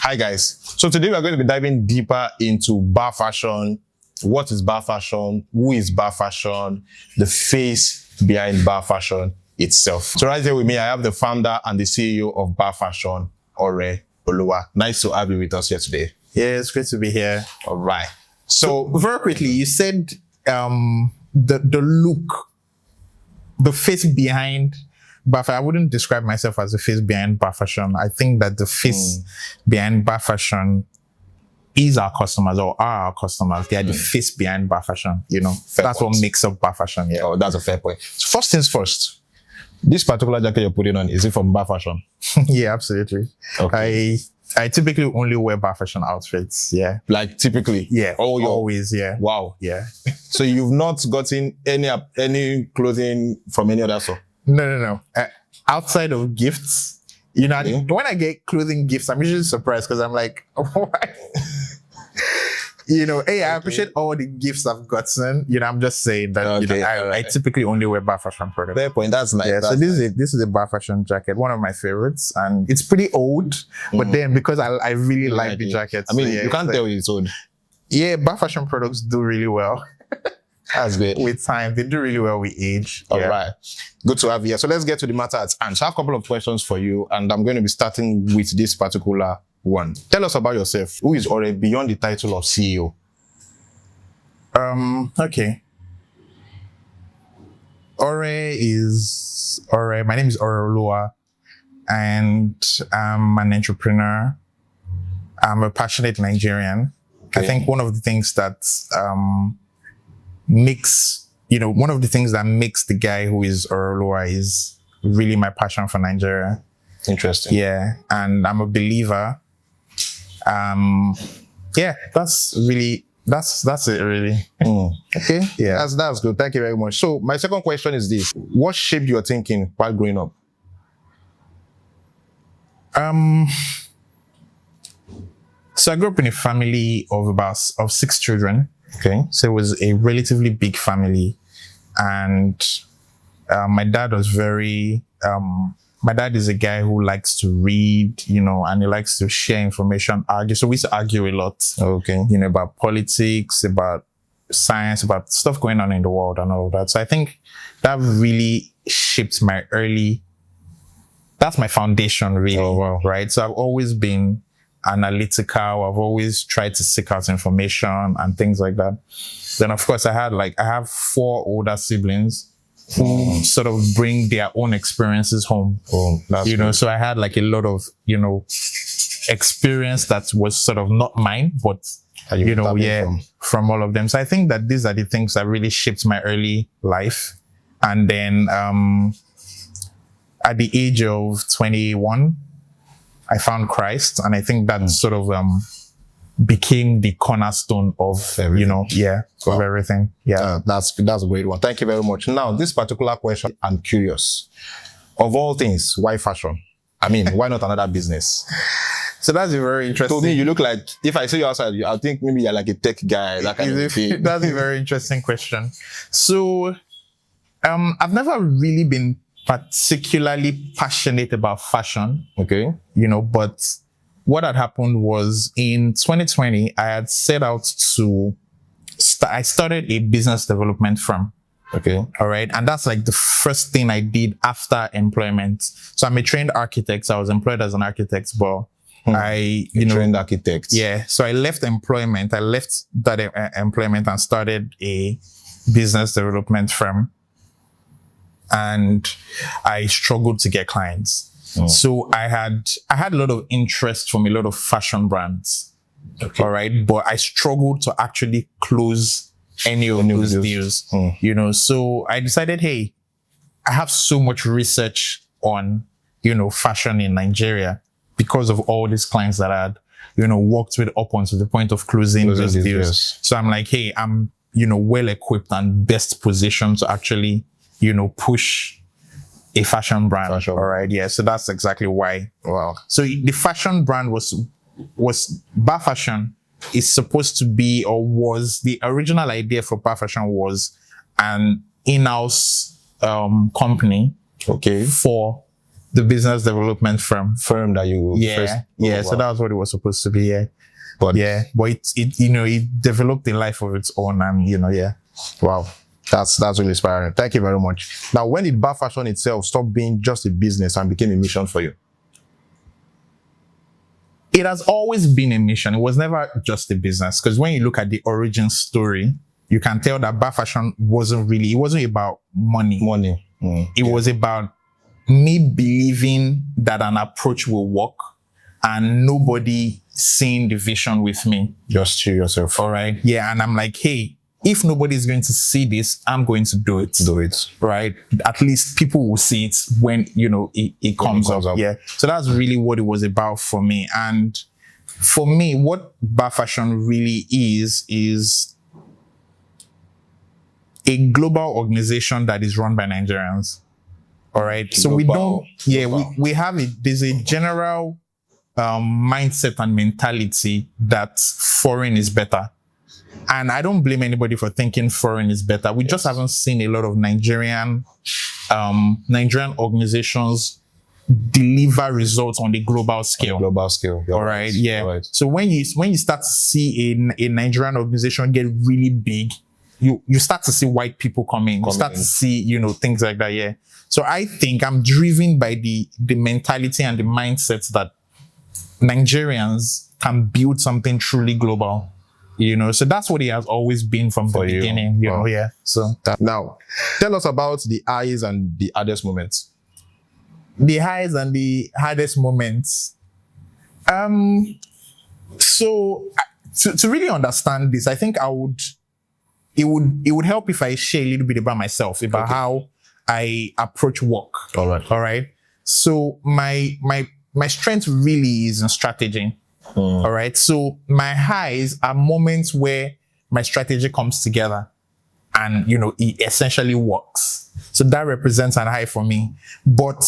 Hi guys. So today we are going to be diving deeper into Bafashion. What is Bafashion? Who is Bafashion? The face behind Bafashion itself. So right here with me, I have the founder and the CEO of Bafashion, Ore Oluwa. Nice to have you with us here today. Yeah, it's great to be here. All right. So very quickly, you said the look, the face behind Bafashion. I wouldn't describe myself as the face behind Bafashion. I think that the face behind Bafashion is our customers or are our customers. They are the face behind Bafashion. You know, that's what makes up Bafashion. Yeah. Oh, that's a fair point. So first things first. This particular jacket you're putting on, is it from Bafashion? Yeah, absolutely. Okay. I typically only wear Bafashion outfits. Yeah. Like typically? Yeah. Always. Yeah. Wow. Yeah. So you've not gotten any clothing from any other store? No. Outside of gifts, you know, when I get clothing gifts, I'm usually surprised because I'm like, why? You know, hey, I appreciate all the gifts I've gotten. You know, I'm just saying that I typically only wear Bafashion products. Fair point. That's nice. Yeah. So this is a Bafashion jacket, one of my favorites, and it's pretty old. But then because I really like the jacket, I mean, so yeah, you can't tell it's old. Yeah, Bafashion products do really well. That's good. With time, they do really well with age. All right. Good to have you here. So let's get to the matter at hand. So I have a couple of questions for you, and I'm going to be starting with this particular one. Tell us about yourself. Who is Ore beyond the title of CEO? Okay. My name is Ore Oluwa, and I'm an entrepreneur. I'm a passionate Nigerian. Okay. I think one of the things that makes the guy who is Ore Oluwa is really my passion for Nigeria. Interesting. Yeah. And I'm a believer. Yeah, that's it really. Okay. Yeah. That's good. Thank you very much. So my second question is this. What shaped your thinking while growing up? So I grew up in a family of 6 children. Okay. So it was a relatively big family. And my dad was my dad is a guy who likes to read, you know, and he likes to share information, argue. So we used to argue a lot. Okay. You know, about politics, about science, about stuff going on in the world and all of that. So I think that really shaped that's my foundation really. Oh, wow. Right. So I've always been analytical. I've always tried to seek out information and things like that. Then of course I have 4 older siblings who sort of bring their own experiences home. Oh, that's good. So I had like a lot of, experience that was sort of not mine, but from all of them. So I think that these are the things that really shaped my early life. And then at the age of 21, I found Christ, and I think that sort of became the cornerstone of everything. Of everything. Yeah. That's a great one. Thank you very much. Now, this particular question, I'm curious. Of all things, why fashion? I mean, why not another business? So that's a very interesting. To me, you look like, if I see you outside, I think maybe you're like a tech guy, that kind of thing. That's a very interesting question. So, I've never really been particularly passionate about fashion. Okay. But what had happened was in 2020, I had set out to I started a business development firm. Okay. All right. And that's like the first thing I did after employment. So I'm a trained architect. So I was employed as an architect, but trained architect. Yeah. So I left employment. I left that employment and started a business development firm. And I struggled to get clients. So I had a lot of interest from a lot of fashion brands. Okay. All right. But I struggled to actually close any of those deals. So I decided, hey, I have so much research on, fashion in Nigeria because of all these clients that I had, worked with up onto the point of closing those deals. So I'm like, hey, I'm, well equipped and best positioned to actually, push a fashion brand. All right. Yeah. So that's exactly why. Wow. So the fashion brand was Bafashion is supposed to be, or was the original idea for Bafashion was an in-house company. Okay. For the business development firm. firm that you first. Yeah. Oh, So wow. that was what it was supposed to be. Yeah. But But it developed a life of its own, and yeah. wow, that's really inspiring. Thank you very much. Now, when did Bafashion itself stop being just a business and became a mission for you? It has always been a mission. It was never just a business. Because when you look at the origin story, you can tell that Bafashion it wasn't about money. Money. It was about me believing that an approach will work and nobody seeing the vision with me. Just to yourself. All right. Yeah. And I'm like, hey, if nobody's going to see this, I'm going to do it. Do it. Right. At least people will see it when, it comes up. Yeah. So that's really what it was about for me. And for me, what Bafashion really is a global organization that is run by Nigerians. All right. So we don't, we have it. There's a general mindset and mentality that foreign is better. And I don't blame anybody for thinking foreign is better. We just haven't seen a lot of Nigerian organizations deliver results on the global scale. All right. Yeah. All right. So when you start to see a Nigerian organization get really big, you start to see white people coming. You start to see, things like that. Yeah. So I think I'm driven by the mentality and the mindset that Nigerians can build something truly global. So that's what it has always been from the beginning. Yeah. So now, tell us about the highs and the hardest moments. The highs and the hardest moments. So to really understand this, I think it would help if I share a little bit about myself, about how I approach work. All right. So my strength really is in strategy. All right. So my highs are moments where my strategy comes together and, it essentially works. So that represents an high for me. But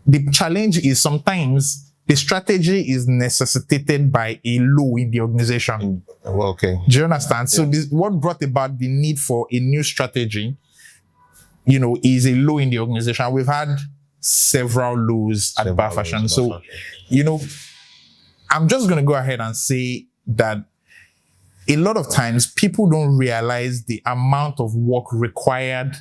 the challenge is sometimes the strategy is necessitated by a low in the organization. Well, okay. Do you understand? Yeah. So what brought about the need for a new strategy, is a low in the organization. We've had several lows at Bafashion. So, I'm just going to go ahead and say that a lot of times people don't realize the amount of work required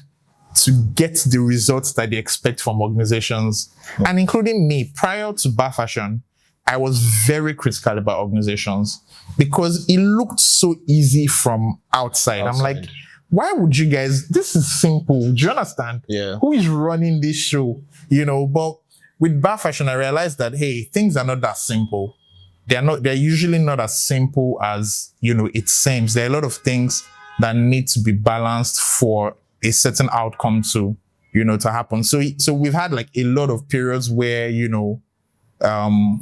to get the results that they expect from organizations. And including me, prior to Bafashion, I was very critical about organizations because it looked so easy from outside. I'm like, why would you guys, this is simple. Do you understand? Yeah. Who is running this show? But with Bafashion, I realized that, hey, things are not that simple. They're usually not as simple as, it seems. There are a lot of things that need to be balanced for a certain outcome to happen. So we've had like a lot of periods where,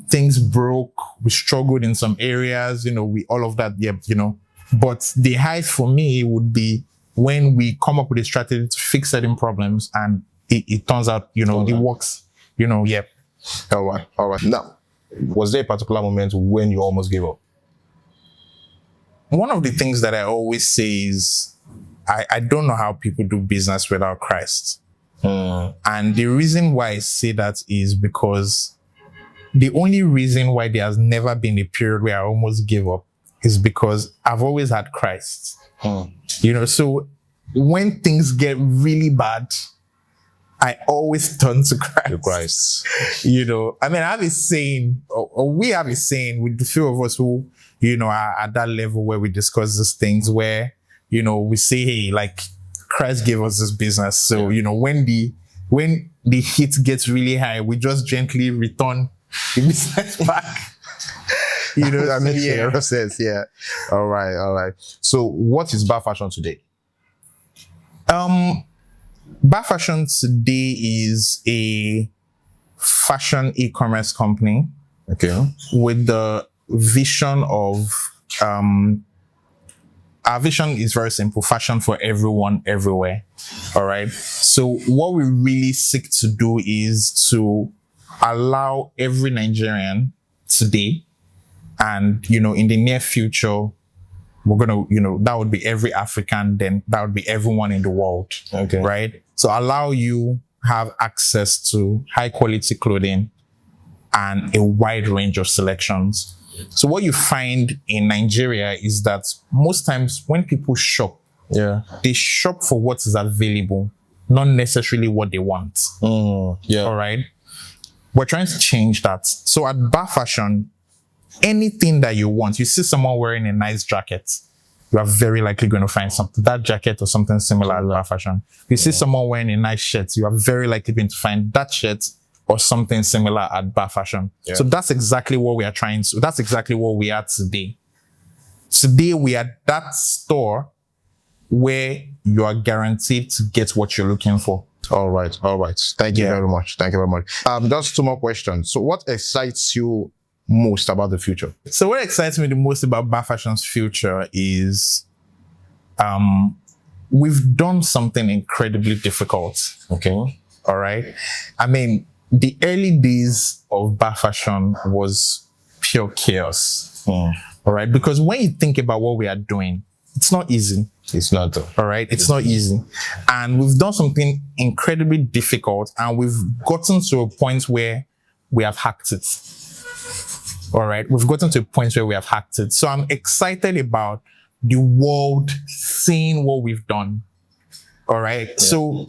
things broke, we struggled in some areas, all of that. But the highs for me would be when we come up with a strategy to fix certain problems and it turns out, it works, All right. Now, was there a particular moment when you almost gave up? One of the things that I always say is, I don't know how people do business without Christ. And the reason why I say that is because the only reason why there has never been a period where I almost gave up is because I've always had Christ. So when things get really bad, I always turn to Christ. I have a saying, or we have a saying with the few of us who, are at that level where we discuss these things where, we say, hey, like Christ gave us this business. So, when the hit gets really high, we just gently return the business back. That makes sense. Yeah. All right. So what is Bafashion today? Bafashion today is a fashion e-commerce company. Okay. With the vision of, our vision is very simple: fashion for everyone, everywhere. All right. So what we really seek to do is to allow every Nigerian today and, in the near future, we're going to, that would be every African, then that would be everyone in the world. Okay. Right. So allow you have access to high quality clothing and a wide range of selections. So what you find in Nigeria is that most times when people shop, they shop for what is available, not necessarily what they want. All right. We're trying to change that. So at Bafashion, anything that you want, you see someone wearing a nice jacket, you are very likely going to find something, that jacket or something similar at Bafashion. You see someone wearing a nice shirt, you are very likely going to find that shirt or something similar at Bafashion. So that's exactly what we are trying to, that's exactly what we are today. Today we are that store where you are guaranteed to get what you're looking for. All right. Thank you very much. Just two more questions. So what excites you most about the future? So what excites me the most about Bafashion's future is we've done something incredibly difficult. Okay. All right. I mean, the early days of Bafashion was pure chaos. All right. Because when you think about what we are doing, it's not easy. It's not though. All right. It's not easy. And we've done something incredibly difficult and we've gotten to a point where we have hacked it. All right. We've gotten to a point where we have hacked it. So I'm excited about the world seeing what we've done. All right. So,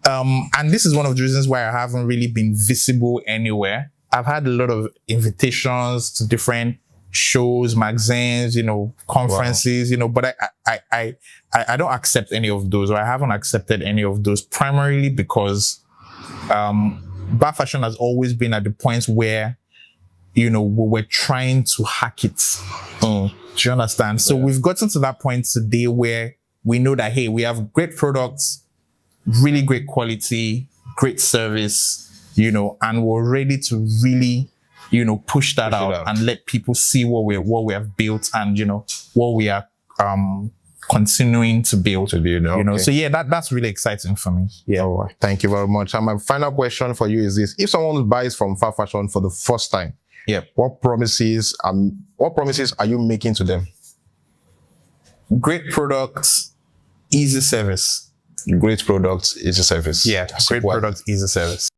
and this is one of the reasons why I haven't really been visible anywhere. I've had a lot of invitations to different shows, magazines, conferences, but I don't accept any of those, or I haven't accepted any of those, primarily because Bafashion has always been at the point where we were trying to hack it. Do you understand? So we've gotten to that point today where we know that, hey, we have great products, really great quality, great service, and we're ready to really push that out and let people see what we have built and, what we are continuing to build. So yeah, that's really exciting for me. Yeah. All right. Thank you very much. And my final question for you is this: if someone buys from Bafashion for the first time, what promises are you making to them? Great products, easy service. Great products, easy service. Yeah, great products, easy service.